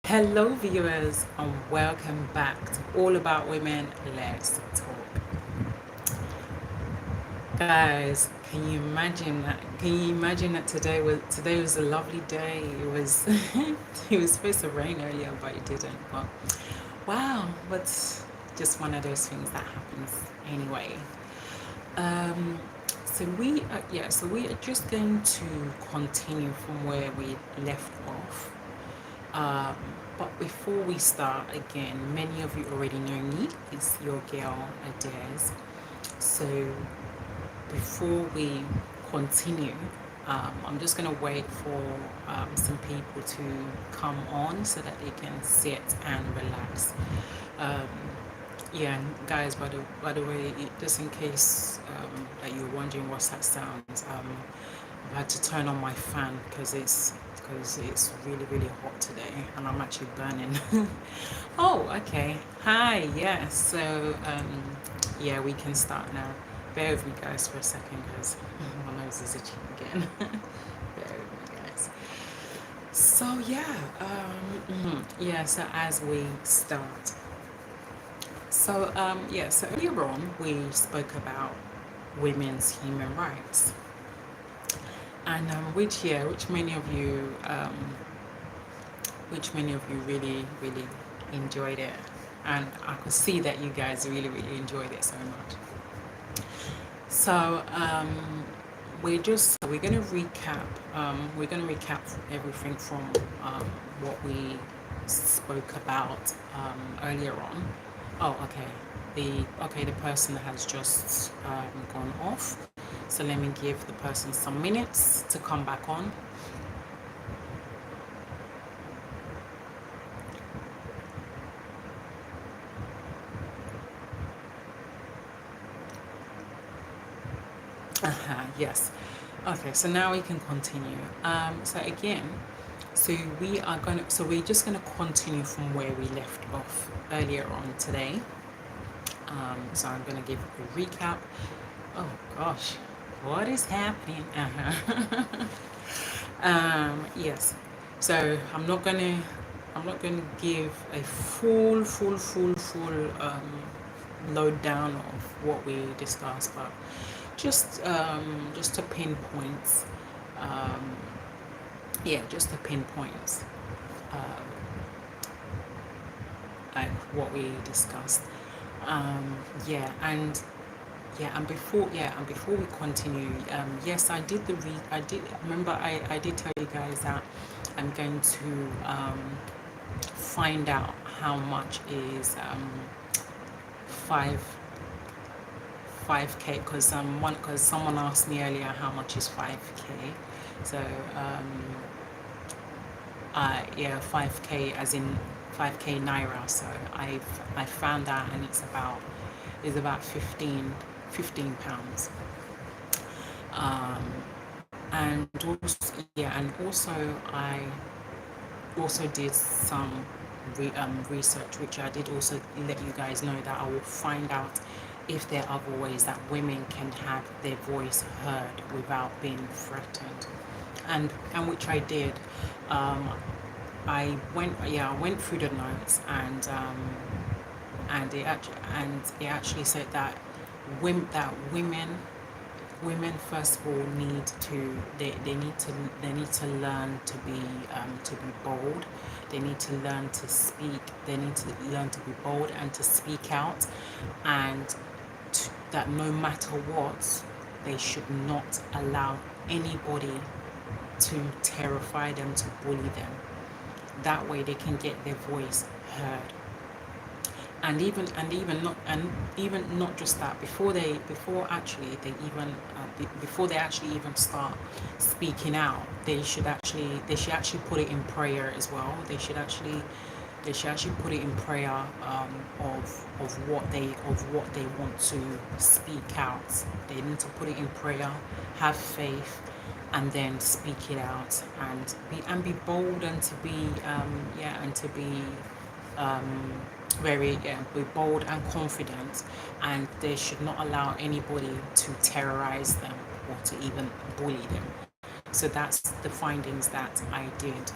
Hello, viewers, and welcome back to All About Women. Let's talk, guys. Can you imagine that? Can you imagine that today was a lovely day? It was it was supposed to rain earlier, but it didn't. But wow, but just one of those things that happens anyway. Um, so we are just going to continue from where we left off. Um, but before we start again, many of you already know me. It's your girl Ades. So before we continue, I'm just gonna wait for some people to come on so that they can sit and relax. Um, yeah, and guys, by the way, just in case that you're wondering what's that sound, I've had to turn on my fan because it's really hot today, and I'm actually burning. Oh, okay. Hi. Yes. So yeah, we can start now. Bear with me, guys, for a second, because my nose is itching again. Bear with me, guys. So yeah, yeah. So as we start, so earlier on we spoke about women's human rights, and which many of you really enjoyed it, and I could see that you guys really enjoyed it so much. So we're gonna recap. We're gonna recap everything from what we spoke about earlier on. Oh, okay. The person has just gone off. So let me give the person some minutes to come back on. Yes. Okay, so now we can continue. So again, so we're just gonna continue from where we left off earlier on today. So I'm gonna give a recap. Oh gosh, what is happening? Yes. So I'm not gonna give a full lowdown of what we discussed, but just to pinpoint, um, yeah, just to pinpoint um, like what we discussed. Um, yeah, and and before we continue, yes, I did remember I did tell you guys that I'm going to find out how much is five 5K, because someone asked me earlier how much is 5K. So yeah, 5K as in 5K naira. So I found that, and it's about 15 pounds. Um, and also I also did some research, which I did also let you guys know that I will find out if there are other ways that women can have their voice heard without being threatened, and which I did. Um, I went through the notes, and it actually said that women first of all they need to learn to be bold. They need to learn to speak. They need to learn to be bold and to speak out, and that no matter what, they should not allow anybody to terrify them, to bully them. That way they can get their voice heard. And even not just that, before they actually even start speaking out, they should actually put it in prayer as well. They should actually put it in prayer, of what they want to speak out. They need to put it in prayer, have faith, and then speak it out, and be bold, and to be um, very be bold and confident, and they should not allow anybody to terrorize them or to even bully them. So that's the findings that I did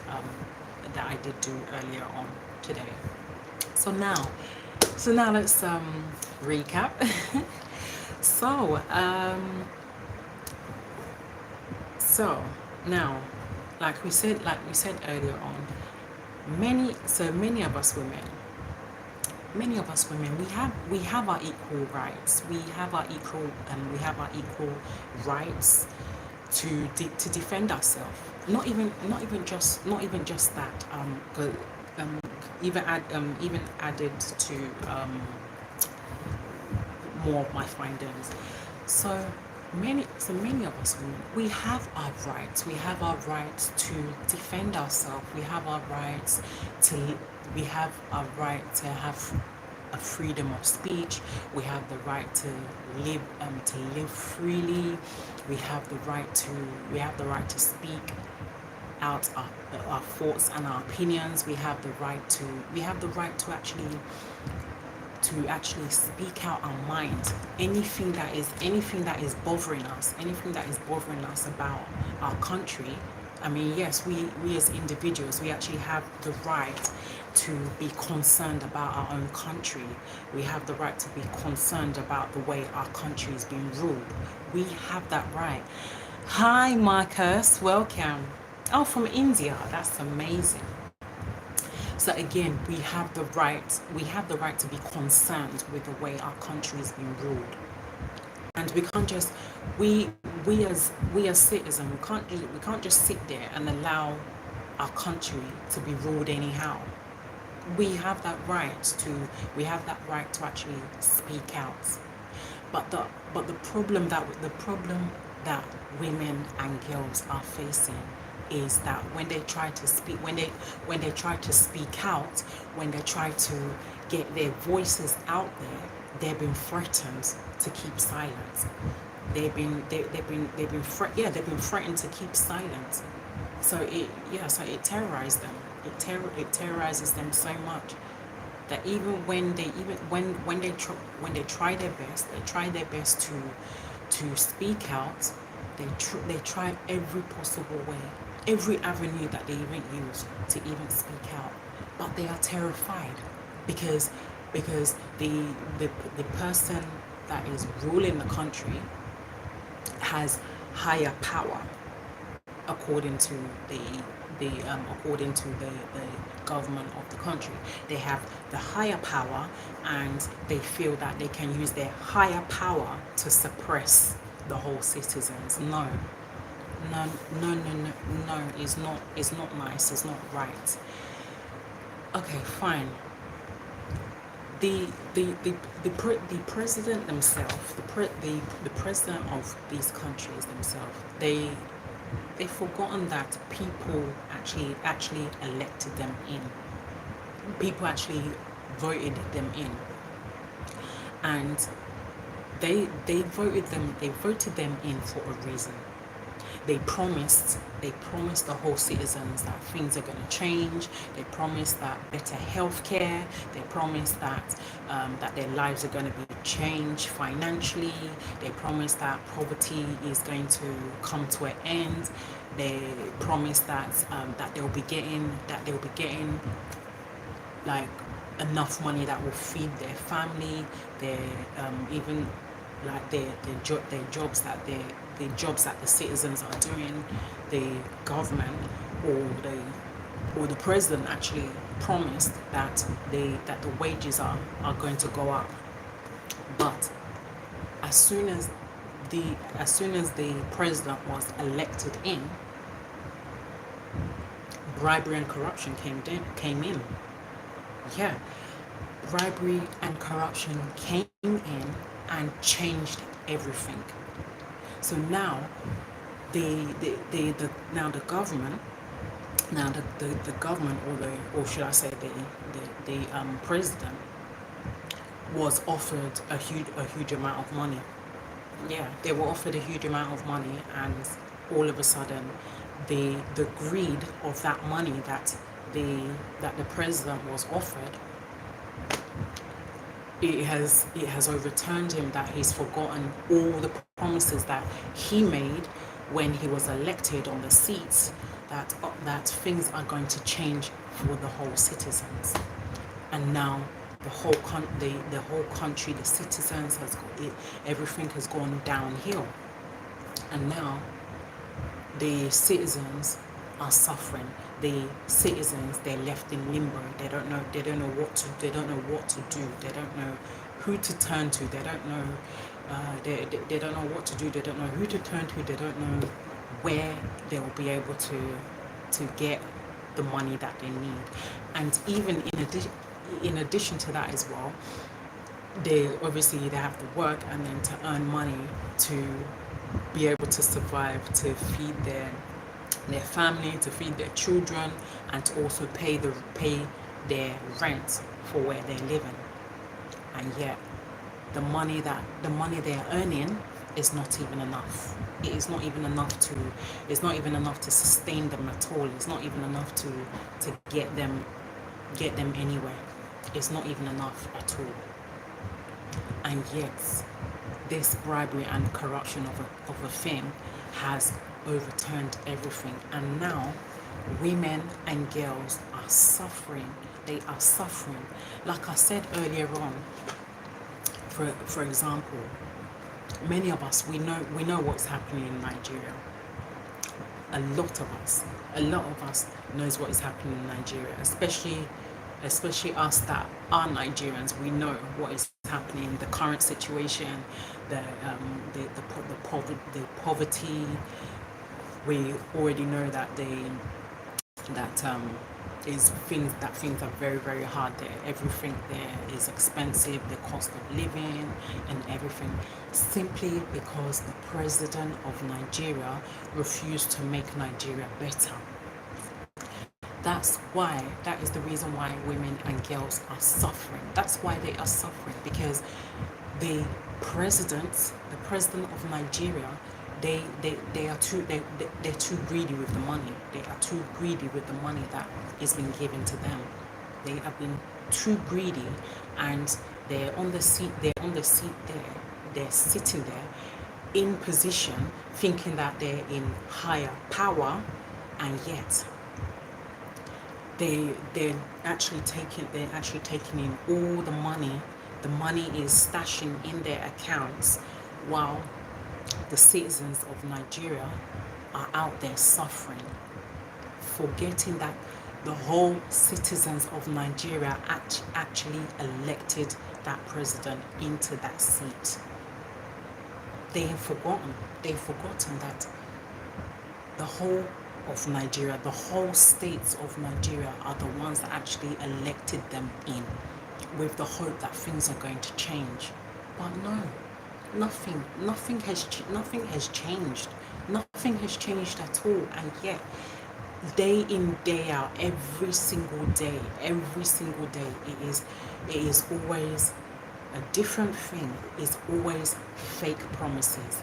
I did do earlier on today. So now let's recap. so so now, like we said earlier on, many of us women, we have our equal rights. We have our equal rights to defend ourselves. Not even just that. But even added to more of my findings. So many of us women, we have our rights. We have our rights to defend ourselves. We have our rights to have a freedom of speech. We have the right to live freely. We have the right to speak out our thoughts and our opinions. We have the right to actually speak out our mind. Anything that is bothering us about our country. I mean, yes, we as individuals, we actually have the right to be concerned about our own country. We have the right to be concerned about the way our country is being ruled. We have that right. Hi, Marcus, welcome. Oh, from India, that's amazing. So again, we have the right to be concerned with the way our country is being ruled. And we can't just we as citizens, we can't just sit there and allow our country to be ruled anyhow. We have that right to actually speak out. But the problem that women and girls are facing is that when they try to speak out, when they try to get their voices out there, they've been threatened to keep silent. They've been threatened to keep silent. So it terrorizes them. It terrorizes them so much that even when they try their best to speak out, they try every possible way, every avenue that they even use to even speak out, but they are terrified because the person that is ruling the country has higher power according to the government of the country. They have the higher power, and they feel that they can use their higher power to suppress the whole citizens. No, it's not nice, it's not right. Okay, fine. The president themselves, the president of these countries themselves, they've forgotten that people actually elected them in. People actually voted them in, and they voted them in for a reason. They promised the whole citizens that things are going to change. They promised that better healthcare. They promised that their lives are going to be changed financially. They promised that poverty is going to come to an end. They promised that they'll be getting like enough money that will feed their family. Their even like their jobs that the jobs that the citizens are doing, the government or the president actually promised that the wages are going to go up. But as soon as the president was elected in, bribery and corruption came in. Yeah, bribery and corruption came in and changed everything. So now the government, or should I say the president, was offered a huge amount of money. Yeah, they were offered a huge amount of money, and all of a sudden the greed of that money that the president was offered, it has overturned him, that he's forgotten all the promises that he made when he was elected on the seats, that things are going to change for the whole citizens. And now the whole country, the citizens has got it, everything has gone downhill, and now the citizens are suffering. The citizens, they're left in limbo. They don't know what to do. They don't know who to turn to. They don't know they don't know what to do. They don't know who to turn to. They don't know where they'll be able to get the money that they need. And even in addition to that as well, they have to work and then to earn money to be able to survive, to feed their family, to feed their children, and to also pay their rent for where they're living. And yet the money they're earning is not even enough. It is not even enough to sustain them at all. It's not even enough to get them anywhere. It's not even enough at all. And yet this bribery and corruption of a thing has overturned everything, and now women and girls are suffering. They are suffering. Like I said earlier on, for example, many of us, we know what's happening in Nigeria. A lot of us knows what is happening in Nigeria, especially us that are Nigerians. We know what is happening, the current situation, the poverty. We already know that things are very, very hard there. Everything there is expensive, the cost of living and everything, simply because the president of Nigeria refused to make Nigeria better. That is the reason why women and girls are suffering. That's why they are suffering, because the president of Nigeria, they're too greedy with the money. They are too greedy with the money that is being given to them. They have been too greedy, and they're on the seat there. They're sitting there in position, thinking that they're in higher power, and yet they're actually taking in all the money. The money is stashing in their accounts, while the citizens of Nigeria are out there suffering, forgetting that the whole citizens of Nigeria actually elected that president into that seat. They've forgotten that the whole of Nigeria, the whole states of Nigeria are the ones that actually elected them in, with the hope that things are going to change. But no, nothing has changed. Nothing has changed at all. And yet, day in, day out, every single day, it is always a different thing. Is always fake promises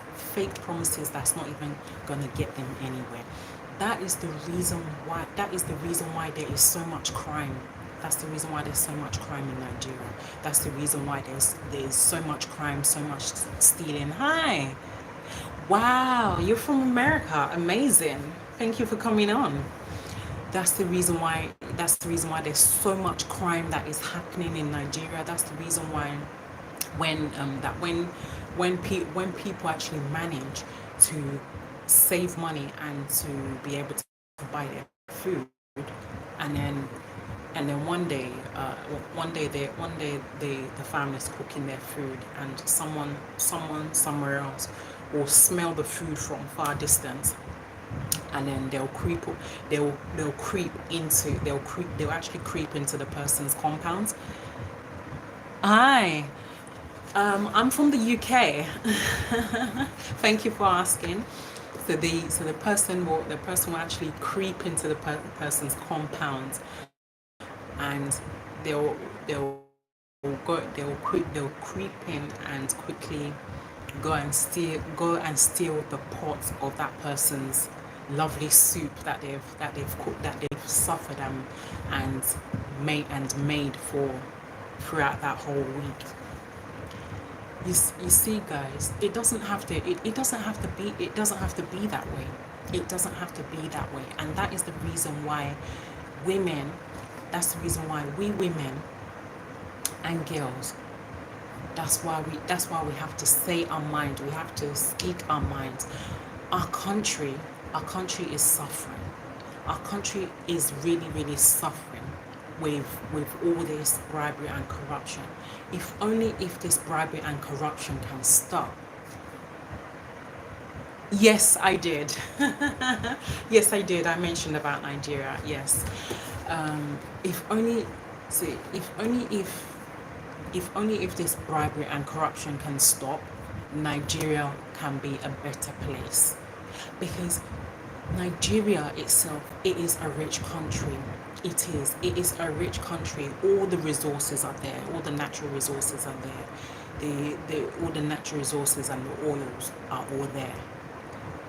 that's not even gonna get them anywhere. That is the reason why there is so much crime. That's the reason why there's so much crime in Nigeria. That's the reason why there's so much crime, so much stealing. Hi. Wow, you're from America. Amazing. Thank you for coming on. That's the reason why there's so much crime that is happening in Nigeria. That's the reason why when people actually manage to save money and to be able to buy their food, and then one day the family's cooking their food, and someone somewhere else will smell the food from far distance, and then they'll actually creep into the person's compound. Hi, I'm from the UK. Thank you for asking. So the person will actually creep into the person's compound, and they'll creep in and quickly go and steal the pot of that person's lovely soup that they've cooked, that they've suffered and made for throughout that whole week. You see, guys, it doesn't have to be that way. It doesn't have to be that way. And that is the reason why women, that's the reason why we women and girls, that's why we have to say our mind. We have to speak our minds. Our country, our country is suffering. Our country is really, really suffering with all this bribery and corruption. If only if this bribery and corruption can stop. Yes, I did. Yes, I did. I mentioned about Nigeria. Yes. If only, see, if only if this bribery and corruption can stop, Nigeria can be a better place. Because Nigeria itself, it is a rich country. It is. It is a rich country. All the resources are there. All the natural resources are there. All the natural resources and the oils are all there.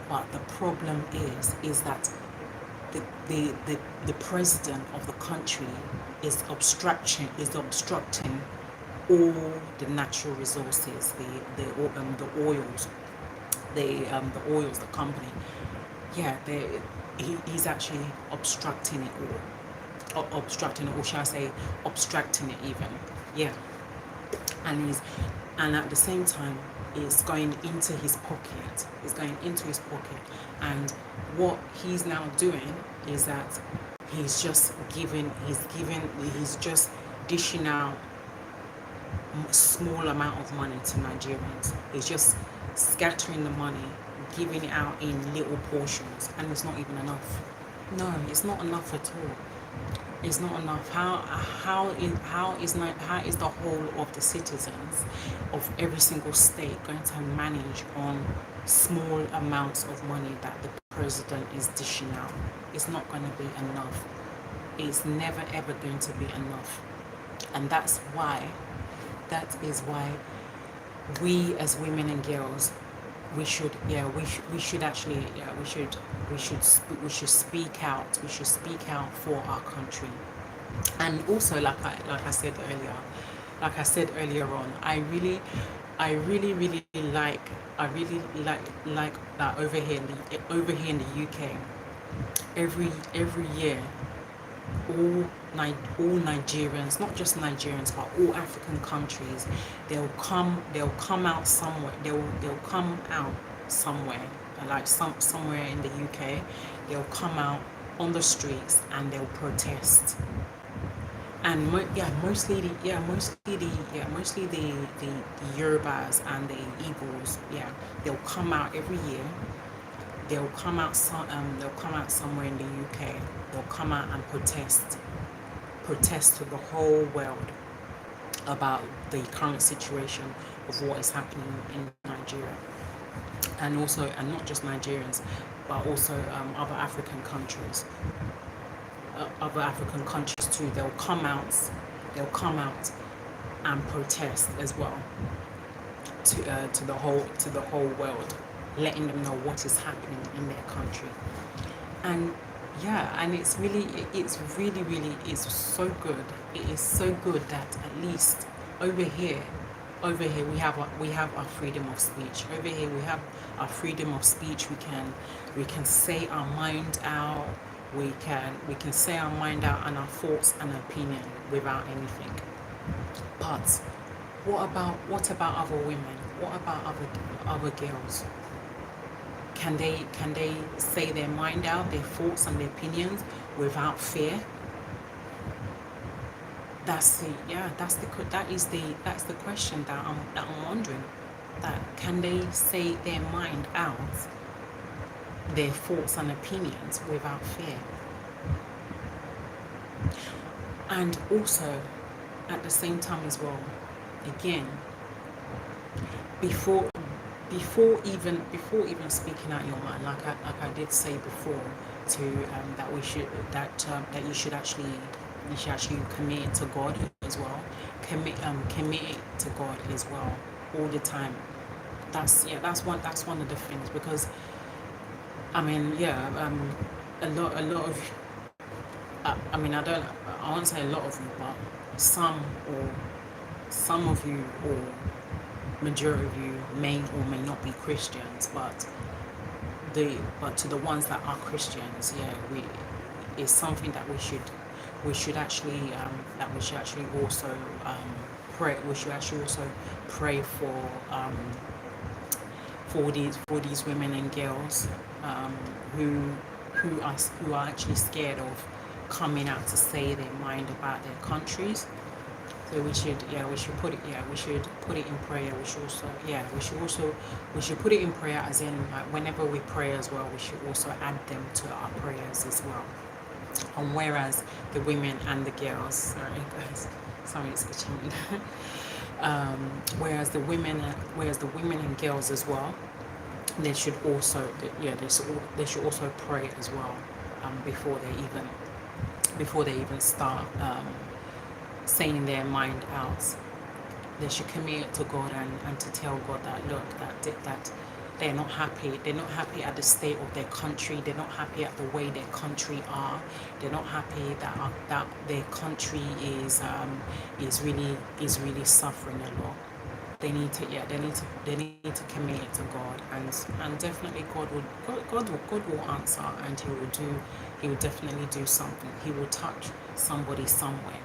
But the problem is that the president of the country is obstructing all the natural resources, the oils, the oils, the company. Yeah, he's actually obstructing it all, obstructing it, or shall I say, obstructing it even. Yeah, and at the same time, it's going into his pocket. It's going into his pocket, and what he's now doing is that he's just dishing out a small amount of money to Nigerians. He's just scattering the money, giving it out in little portions, and it's not even enough. No, it's not enough at all. It's not enough. How is the whole of the citizens of every single state going to manage on small amounts of money that the president is dishing out? It's not going to be enough. It's never ever going to be enough. And that is why we as women and girls, we should speak out. We should speak out for our country. And also, like I said earlier on, I really like that over here in the UK, every year, all Nigerians, not just Nigerians, but all African countries, they'll come out somewhere. They'll come out somewhere, like somewhere in the UK. They'll come out on the streets and they'll protest. And mostly the Yorubas and the Igbos. Yeah, they'll come out every year. They'll come out somewhere in the UK. They'll come out and protest to the whole world about the current situation of what is happening in Nigeria, and not just Nigerians, but also other African countries. Other African countries too. They'll come out and protest as well to the whole world, letting them know what is happening in their country. And it's so good. It is so good that at least over here we have our freedom of speech. Over here we have our freedom of speech. We can say our mind out. We can say our mind out and our thoughts and opinion without anything. But what about other women? What about other girls? Can they say their mind out, their thoughts and their opinions without fear? That's the question that I'm wondering. That can they say their mind out, their thoughts and opinions without fear? And also, at the same time as well, again, before even speaking out your mind, like I did say before, to that you should actually commit it to God as well. Commit it to God as well all the time. That's one of the things, because I mean, a lot of, I won't say a lot of you, but some of you, or majority of you, may or may not be Christians, but to the ones that are Christians, yeah, we is something that we should actually also pray. We should actually also pray um, for these women and girls um, who who are actually scared of coming out to say their mind about their countries. So we should put it in prayer. We should put it in prayer, as in like whenever we pray as well, we should also add them to our prayers as well. And whereas the women and the girls, sorry guys, sorry it's itching. Whereas the women and girls as well, they should also they should also pray as well before they even start saying their mind out. They should commit it to God and to tell God that look that they're not happy. They're not happy at the state of their country. They're not happy at the way their country are. They're not happy that their country is really suffering a lot. They need to commit it to God, and definitely God will answer, and he will definitely do something. He will touch somebody somewhere.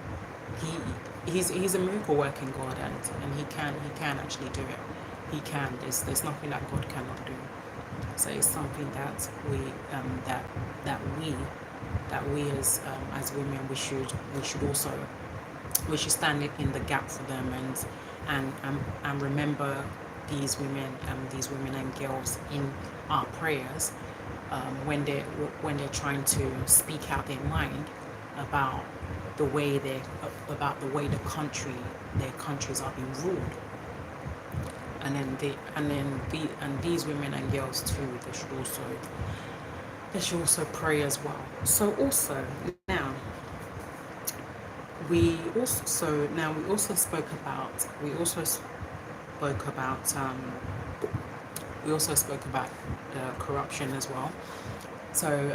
He's a miracle working God, and he can actually do it. He can. There's nothing that God cannot do. So it's something that we as women we should stand in the gap for them, and remember these women and girls in our prayers when they're trying to speak out their mind about the way their countries are being ruled. And these women and girls too, they should also pray as well. So also now we also spoke about corruption as well. So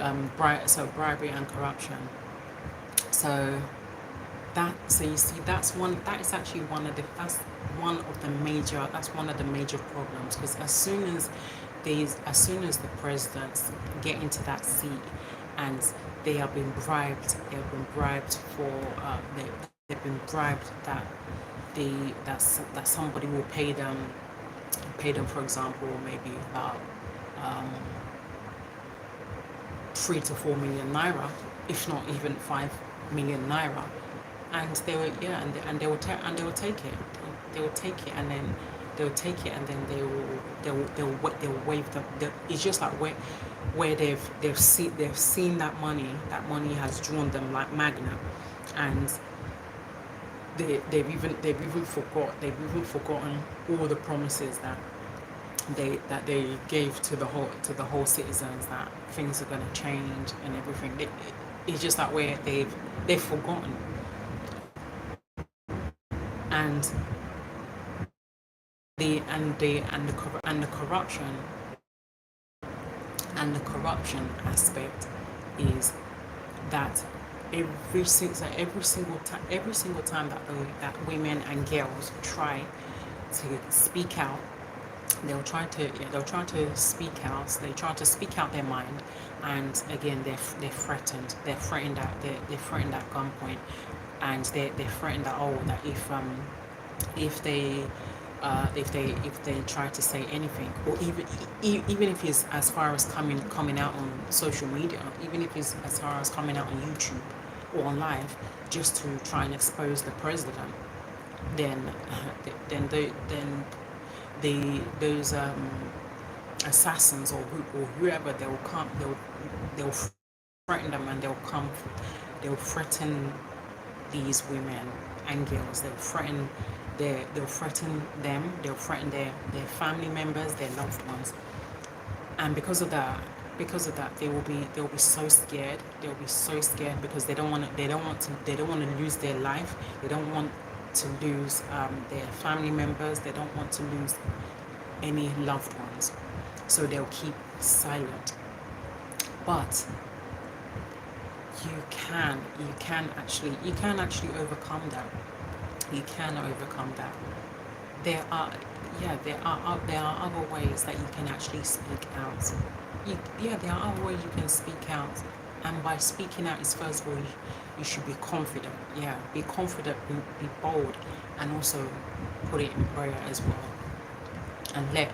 bribery and corruption. So you see, that's one of the major problems, because as soon as the presidents get into that seat and they have been bribed that somebody will pay them, for example, maybe about 3 to 4 million naira, if not even 5 million naira, and they will take it. They will take it, and then they'll waive them. It's just like where they've seen that money. That money has drawn them like magnet, and they've even forgotten all the promises that they gave to the whole citizens, that things are going to change and everything. It's just that where they've forgotten, and the corruption aspect is that every single time that women and girls try to speak out, they'll try to speak out their mind, and again they're threatened. They're threatened at gunpoint, and they're threatened that if they try to say anything, or even if it's as far as coming out on social media, even if it's as far as coming out on YouTube or on live, just to try and expose the president, then those assassins or whoever, they'll threaten them, and they'll threaten these women and girls. They'll threaten them. They'll threaten their family members, their loved ones, and because of that, they'll be so scared. They'll be so scared because they don't want to lose their life. They don't want to lose their family members. They don't want to lose any loved ones, so they'll keep silent. But you can actually overcome that. You can overcome that. yeah, there are other ways that you can actually speak out. Yeah, there are other ways you can speak out, and by speaking out is, first of all, you should be confident. Yeah, be confident, be bold, and also put it in prayer as well, and let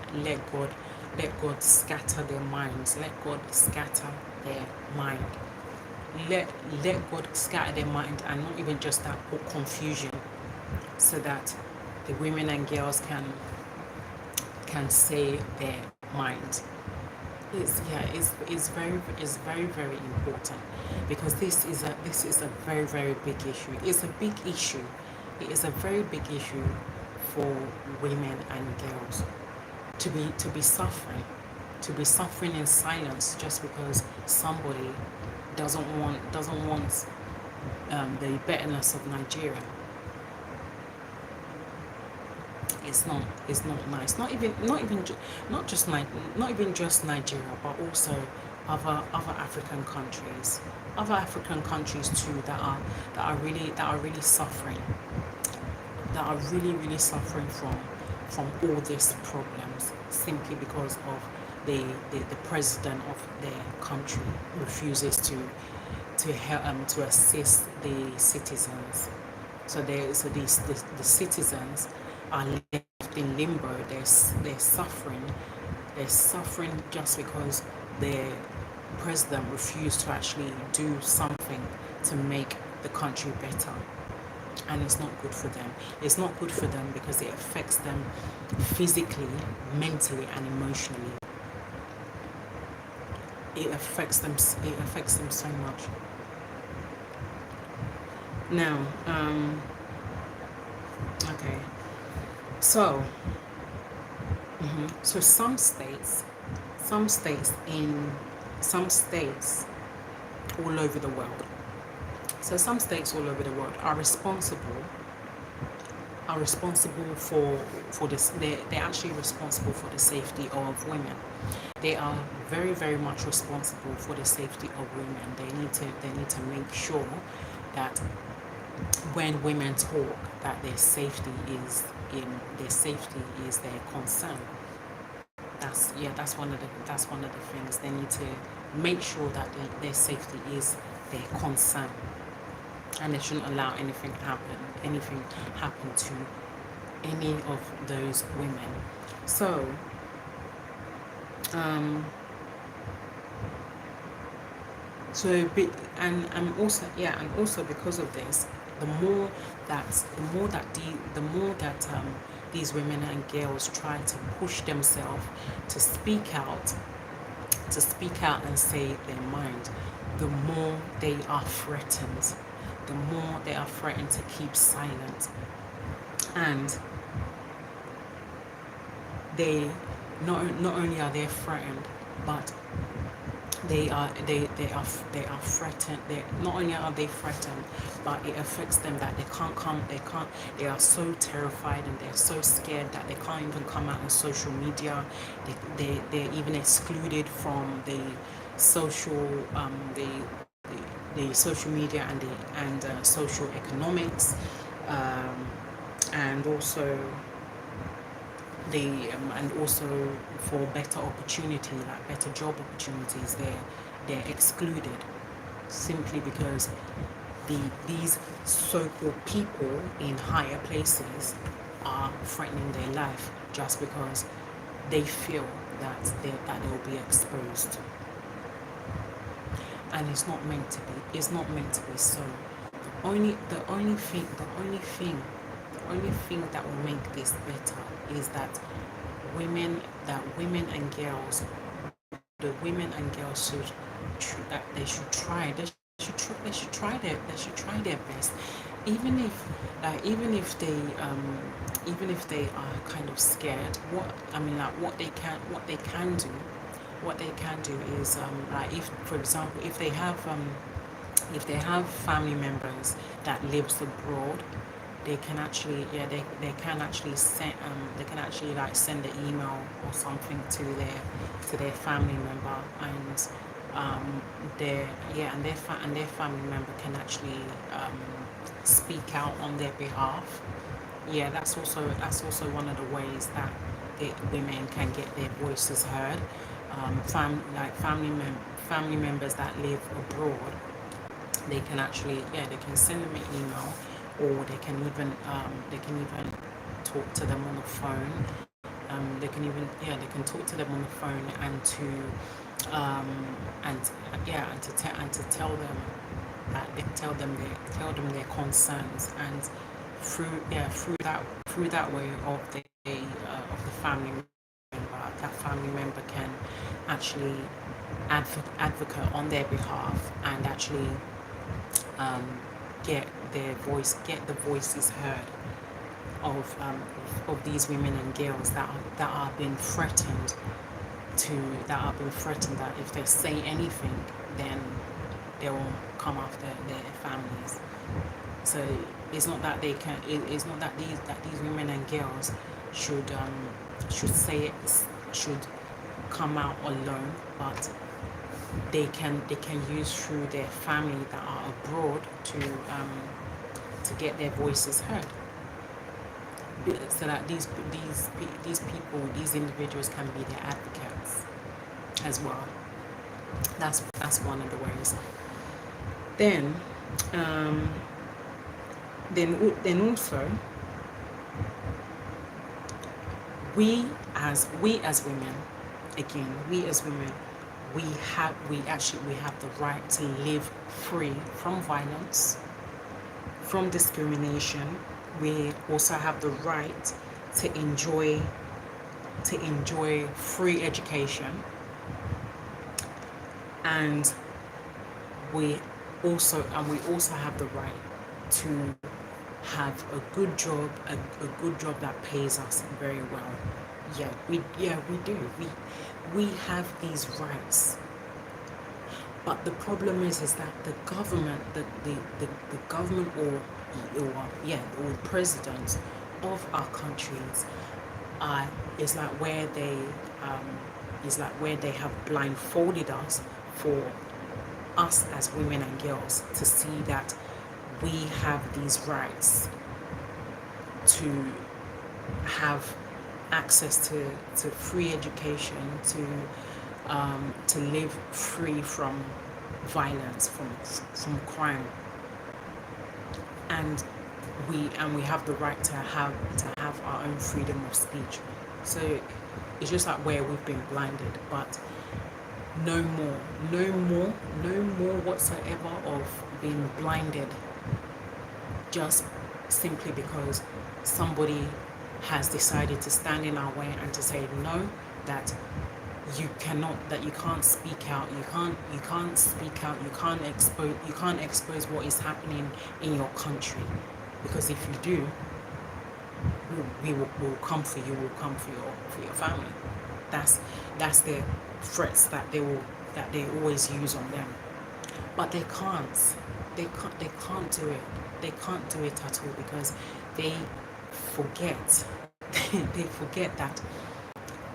God scatter their minds. Let God scatter their mind. Let let God scatter their mind, and not even just that, but confusion, so that the women and girls can say their mind. It's very important, because this is a very big issue. It's a big issue. It is a very big issue for women and girls to be suffering in silence, just because somebody doesn't want the betterness of Nigeria. It's not nice. Not even just Nigeria, but also other African countries too, that are really suffering, that are really suffering from all these problems, simply because of the president of their country refuses to help to assist the citizens. The citizens are left in limbo. They're suffering. They're suffering just because their president refused to actually do something to make the country better. And it's not good for them. It's not good for them because it affects them physically, mentally, and emotionally. It affects them so much. Now, okay. So, so some states in some states all over the world. So some states all over the world are responsible for this. They're actually responsible for the safety of women. They are very much responsible for the safety of women. They need to make sure that when women talk, that their safety is their concern. That's one of the things. They need to make sure that their safety is their concern, and they shouldn't allow anything happen to any of those women. So and also because of this, the more that these women and girls try to push themselves to speak out and say their mind, the more they are threatened. The more they are threatened to keep silent. And they not only are they threatened, but they are threatened. They not only are they threatened, but it affects them that they are so terrified and they're so scared that they can't even come out on social media. They're even excluded from the social the social media and social economics, and also and also for better opportunity, like better job opportunities, they're excluded, simply because these so-called people in higher places are threatening their life, just because they feel that they'll be exposed. And it's not meant to be. It's not meant to be so. The only thing that will make this better is that women and girls, the women and girls should try their best, even if they are kind of scared. What they can do is, like, if, for example, if they have family members that lives abroad, they can actually send an email or something to their family member, and their family member can actually speak out on their behalf. Yeah, that's also one of the ways the women can get their voices heard. Family members that live abroad, they can actually, yeah, they can send them an email, or they can even talk to them on the phone. They can even, yeah, they can talk to them on the phone, and and yeah, and to tell them that they tell them their concerns, and through that way of the family member, that family member can actually advocate on their behalf, and actually um, get the voices heard of these women and girls that are being threatened that if they say anything, then they will come after their families. So it's not that it's not that these women and girls should say it, should come out alone, but they can use through their family that are abroad to get their voices heard, so that these people, these individuals, can be their advocates as well. That's one of the ways. Then also, we as women, again, we as women, we have the right to live free from violence, from discrimination. We also have the right to enjoy free education, and we also have the right to have a good job that pays us very well. We do. We have these rights. But the problem is that the government, the government, or presidents of our countries is like where they have blindfolded us, for us as women and girls to see that we have these rights to have access to free education, to live free from violence, from crime, and we have the right to have our own freedom of speech. So it's just like where we've been blinded, but no more whatsoever of being blinded just simply because somebody has decided to stand in our way and to say no, that you can't speak out, you can't speak out, you can't expose what is happening in your country, because if you do, we'll come for you, we'll come for your family. That's the threats that they always use on them. But they can't do it. They can't do it at all, because they forget that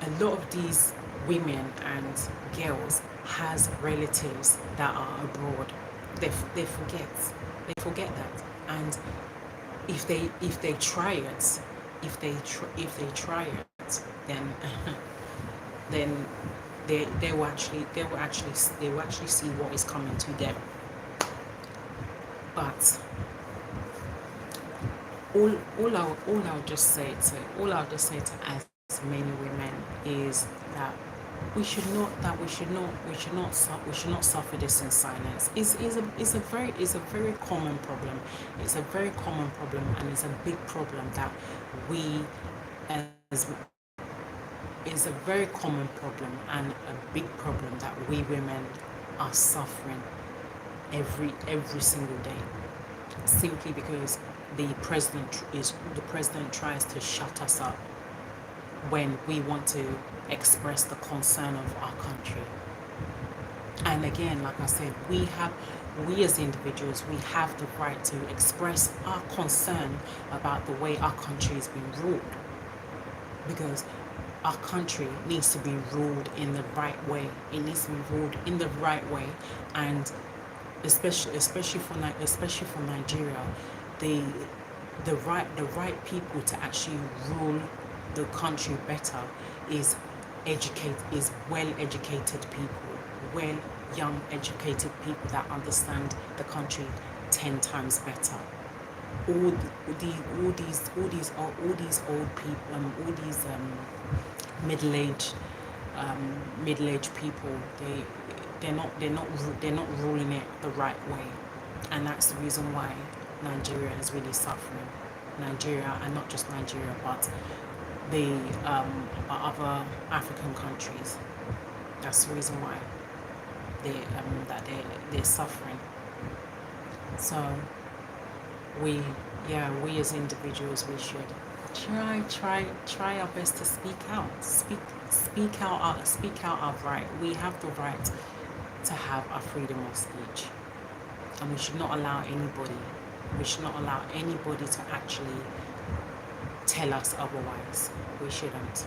a lot of these women and girls has relatives that are abroad. They forget that, and if they try it, then then they will actually see what is coming to them. But all I'll just say to as many women is that we should not suffer this in silence. It's a very common problem. It's a very common problem, and it's a big problem that we as is a very common problem and a big problem that we women are suffering every single day, simply because the president tries to shut us up when we want to express the concern of our country. And again, like I said, we as individuals, we have the right to express our concern about the way our country is being ruled, because our country needs to be ruled in the right way. It needs to be ruled in the right way, and especially for Nigeria, the right people to actually rule the country better is well educated people, well young educated people that understand the country 10 times better. All these old people, all these middle-aged middle-aged people, they're not ruling it the right way, and that's the reason why Nigeria is really suffering. Nigeria, and not just Nigeria, but the other African countries. That's the reason why they're suffering. So we we as individuals, we should try our best to speak out our right. We have the right to have our freedom of speech, and we should not allow anybody to actually tell us otherwise. We shouldn't.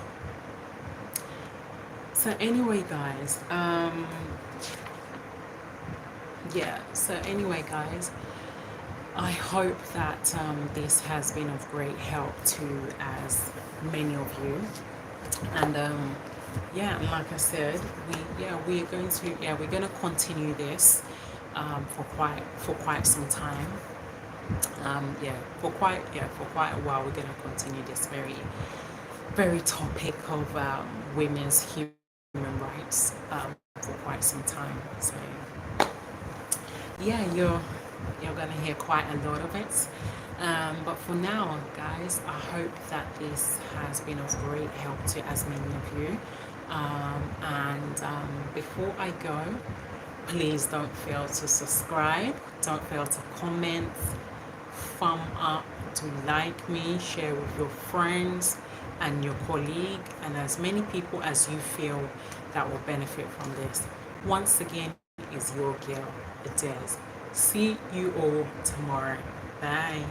So anyway, guys, I hope that this has been of great help to as many of you. And like I said, we're going to continue this for quite some time. For quite a while, we're going to continue this very topic of women's human rights for quite some time. So you're going to hear quite a lot of it. But for now, guys, I hope that this has been of great help to as many of you. Before I go, please don't fail to subscribe. Don't fail to comment, thumb up, to like me, share with your friends and your colleague, and as many people as you feel that will benefit from this. Once again, is your girl, Adez. See you all tomorrow. Bye.